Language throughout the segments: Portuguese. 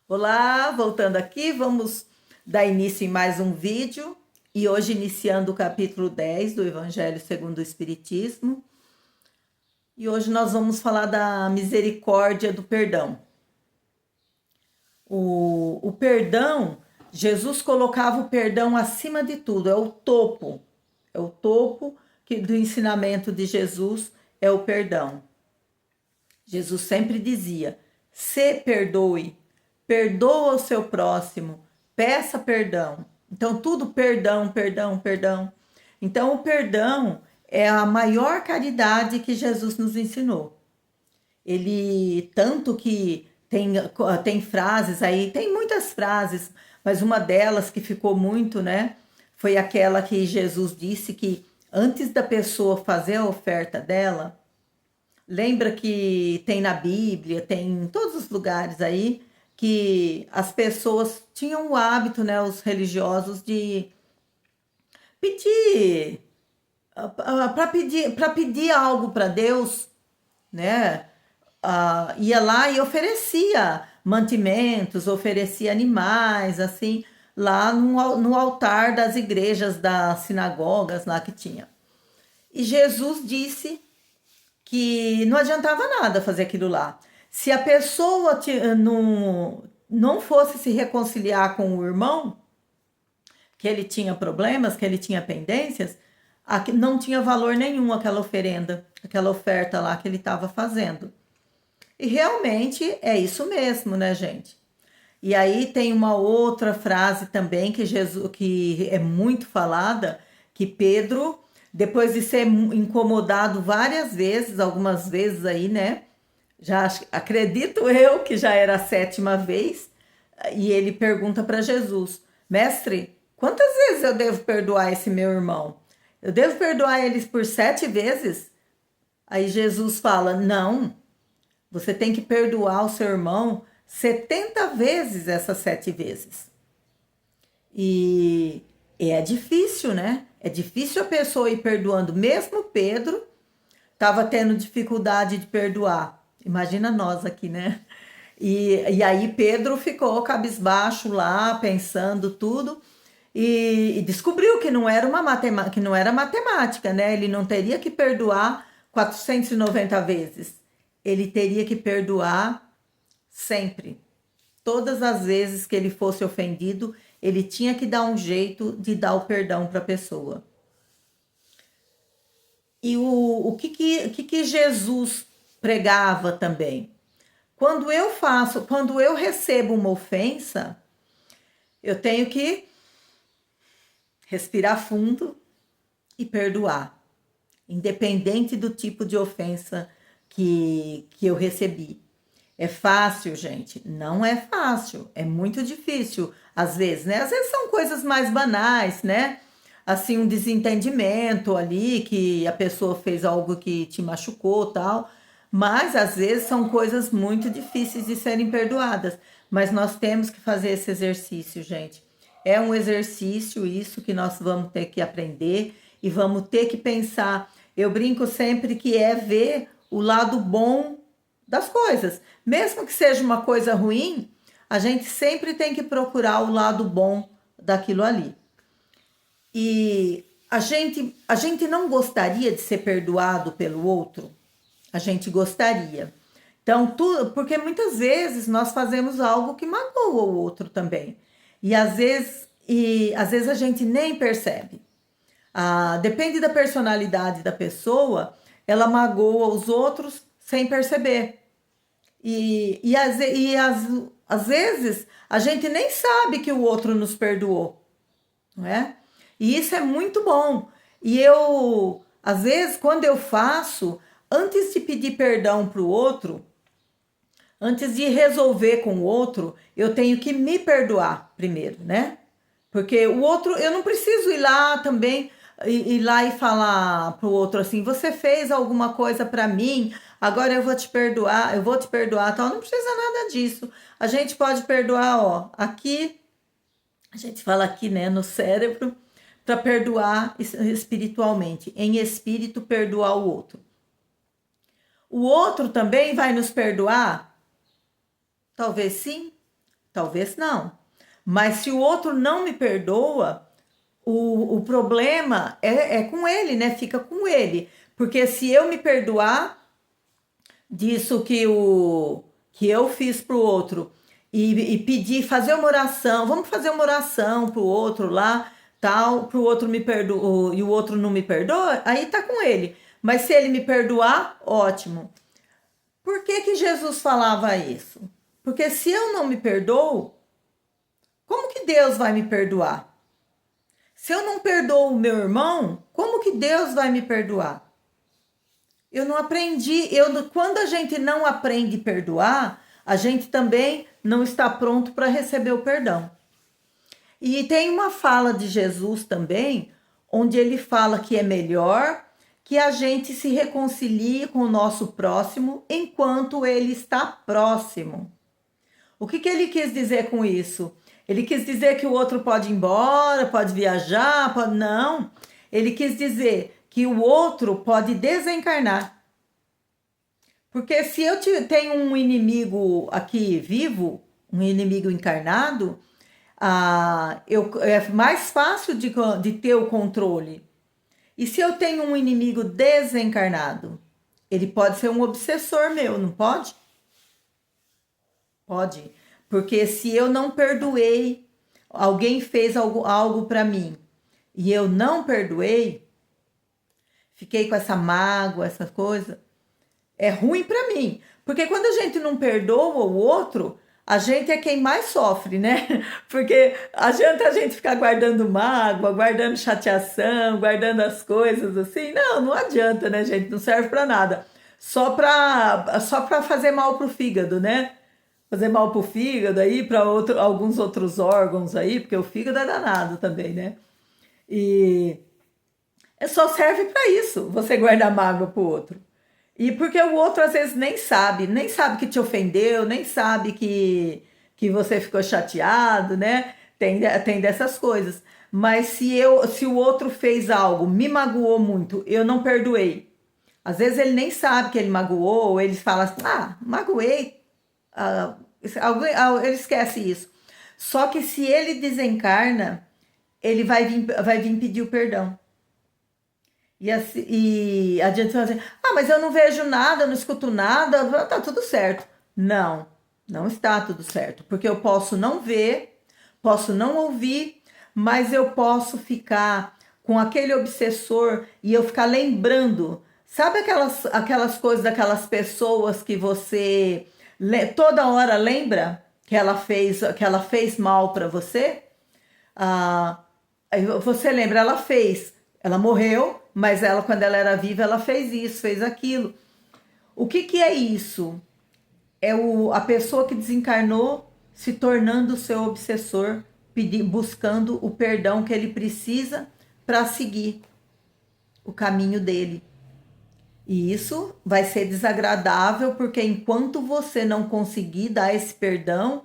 Olá, voltando aqui, vamos dar início em mais um vídeo e hoje iniciando o capítulo 10 do Evangelho segundo o Espiritismo. E hoje nós vamos falar da misericórdia do perdão. O perdão, Jesus colocava o perdão acima de tudo, é o topo do ensinamento de Jesus é o perdão. Jesus sempre dizia: se perdoe, perdoa o seu próximo, peça perdão. Então, tudo perdão, perdão, perdão. Então, o perdão é a maior caridade que Jesus nos ensinou. Ele, tanto que tem frases aí, tem muitas frases, mas uma delas que ficou muito, né? Foi aquela que Jesus disse que antes da pessoa fazer a oferta dela, lembra que tem na Bíblia, tem em todos os lugares aí, que as pessoas tinham o hábito, né, os religiosos, de pedir, para pedir algo para Deus, né? Ia lá e oferecia mantimentos, oferecia animais, assim, lá no altar das igrejas, das sinagogas lá que tinha. E Jesus disse que não adiantava nada fazer aquilo lá. Se a pessoa não fosse se reconciliar com o irmão, que ele tinha problemas, que ele tinha pendências, não tinha valor nenhum aquela oferenda, aquela oferta lá que ele estava fazendo. E realmente é isso mesmo, né, gente? E aí tem uma outra frase também que Jesus, que é muito falada, que Pedro, depois de ser incomodado várias vezes, algumas vezes aí, né? Já acredito eu que já era a sétima vez, e ele pergunta para Jesus: Mestre, quantas vezes eu devo perdoar esse meu irmão? Eu devo perdoar eles por 7 vezes? Aí Jesus fala: Não, você tem que perdoar o seu irmão 70 vezes essas 7 vezes. E é difícil, né? É difícil a pessoa ir perdoando. Mesmo Pedro estava tendo dificuldade de perdoar. Imagina nós aqui, né? E aí Pedro ficou cabisbaixo lá, pensando tudo, e descobriu que não era que não era matemática, né? Ele não teria que perdoar 490 vezes. Ele teria que perdoar sempre. Todas as vezes que ele fosse ofendido, ele tinha que dar um jeito de dar o perdão para a pessoa. E o que Jesus pregava também? Quando eu recebo uma ofensa, eu tenho que respirar fundo e perdoar, independente do tipo de ofensa que eu recebi. É fácil, gente? Não é fácil, é muito difícil, às vezes, né? Às vezes são coisas mais banais, né? Assim, um desentendimento ali, que a pessoa fez algo que te machucou, tal. Mas, às vezes, são coisas muito difíceis de serem perdoadas. Mas nós temos que fazer esse exercício, gente. É um exercício isso que nós vamos ter que aprender e vamos ter que pensar. Eu brinco sempre que é ver o lado bom das coisas. Mesmo que seja uma coisa ruim, a gente sempre tem que procurar o lado bom daquilo ali. E a gente não gostaria de ser perdoado pelo outro? A gente gostaria. Então, porque muitas vezes nós fazemos algo que magoa o outro também. E às vezes a gente nem percebe. Depende da personalidade da pessoa, ela magoa os outros sem perceber. Às vezes a gente nem sabe que o outro nos perdoou, não é? E isso é muito bom. E eu, às vezes, quando eu faço, antes de pedir perdão para o outro, antes de resolver com o outro, eu tenho que me perdoar primeiro, né? Porque o outro, eu não preciso ir lá também, ir lá e falar pro outro assim: você fez alguma coisa para mim, agora eu vou te perdoar, tal. Não precisa nada disso. A gente pode perdoar, ó, aqui, a gente fala aqui, né, no cérebro, para perdoar espiritualmente, em espírito, perdoar o outro. O outro também vai nos perdoar? Talvez sim, Talvez não. Mas se o outro não me perdoa, o problema é com ele, né? Fica com ele. Porque se eu me perdoar disso que eu fiz pro outro e pedir, fazer uma oração, vamos fazer uma oração pro outro lá, tal, pro outro me perdoa e o outro não me perdoa, aí tá com ele. Mas se ele me perdoar, ótimo. Por que que Jesus falava isso? Porque se eu não me perdoo, como que Deus vai me perdoar? Se eu não perdoo o meu irmão, como que Deus vai me perdoar? Eu não aprendi. Quando a gente não aprende a perdoar, a gente também não está pronto para receber o perdão. E tem uma fala de Jesus também, onde ele fala que é melhor que a gente se reconcilie com o nosso próximo enquanto ele está próximo. O que ele quis dizer com isso? Ele quis dizer que o outro pode ir embora, pode viajar, pode... Não. Ele quis dizer que o outro pode desencarnar. Porque se eu tenho um inimigo aqui vivo, um inimigo encarnado, é mais fácil de ter o controle. E se eu tenho um inimigo desencarnado, ele pode ser um obsessor meu, não pode? Pode. Porque se eu não perdoei, alguém fez algo para mim e eu não perdoei, fiquei com essa mágoa, essa coisa, é ruim para mim. Porque quando a gente não perdoa o outro, a gente é quem mais sofre, né? Porque adianta a gente ficar guardando mágoa, guardando chateação, guardando as coisas assim. Não adianta, né, gente? Não serve para nada. Só para fazer mal pro fígado, né? Fazer mal pro fígado aí, para alguns outros órgãos aí, porque o fígado é danado também, né? E só serve para isso, você guardar mágoa pro outro. E porque o outro às vezes nem sabe que te ofendeu, nem sabe que você ficou chateado, né? Tem dessas coisas. Mas se o outro fez algo, me magoou muito, eu não perdoei. Às vezes ele nem sabe que ele magoou, ou ele fala assim, magoei. Ele esquece isso. Só que se ele desencarna, ele vai vir pedir o perdão. E adianta falar assim, mas eu não vejo nada, eu não escuto nada, tá tudo certo. Não está tudo certo, porque eu posso não ver, posso não ouvir, mas eu posso ficar com aquele obsessor e eu ficar lembrando. Sabe aquelas coisas daquelas pessoas que você toda hora lembra que ela fez mal para você? Aí você lembra, ela morreu, mas quando ela era viva, ela fez isso, fez aquilo. O que é isso? É a pessoa que desencarnou se tornando o seu obsessor, buscando o perdão que ele precisa para seguir o caminho dele. E isso vai ser desagradável, porque enquanto você não conseguir dar esse perdão,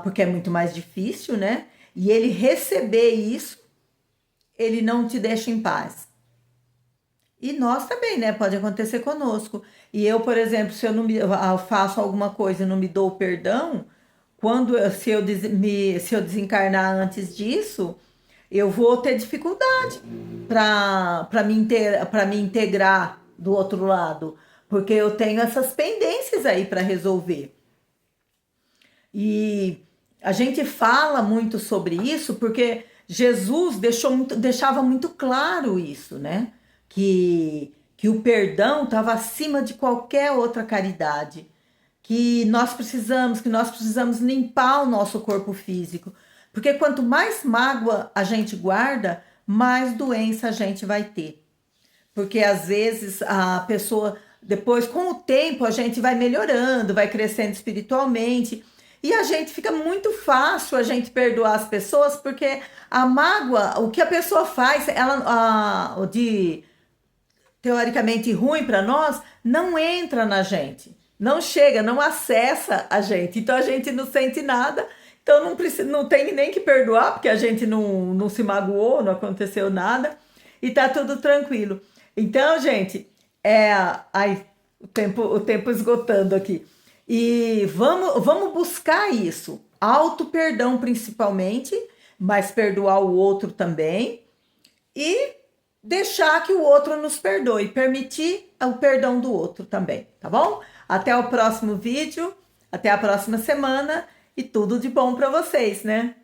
porque é muito mais difícil, né? E ele receber isso, ele não te deixa em paz. E nós também, né? Pode acontecer conosco. E eu, por exemplo, se eu faço alguma coisa e não me dou o perdão, se eu desencarnar antes disso, eu vou ter dificuldade para me integrar do outro lado, porque eu tenho essas pendências aí para resolver. E a gente fala muito sobre isso porque Jesus deixava muito claro isso, né? Que o perdão estava acima de qualquer outra caridade, que nós precisamos limpar o nosso corpo físico, porque quanto mais mágoa a gente guarda, mais doença a gente vai ter. Porque às vezes a pessoa, depois com o tempo, a gente vai melhorando, vai crescendo espiritualmente, e a gente fica muito fácil a gente perdoar as pessoas, porque a mágoa, o que a pessoa faz, teoricamente ruim para nós, não entra na gente, não chega, não acessa a gente, então a gente não sente nada, então não tem nem que perdoar, porque a gente não se magoou, não aconteceu nada, e tá tudo tranquilo. Então, gente, o tempo esgotando aqui. E vamos buscar isso. auto-perdão principalmente, mas perdoar o outro também e deixar que o outro nos perdoe, permitir o perdão do outro também, tá bom? Até o próximo vídeo, até a próxima semana e tudo de bom para vocês, né?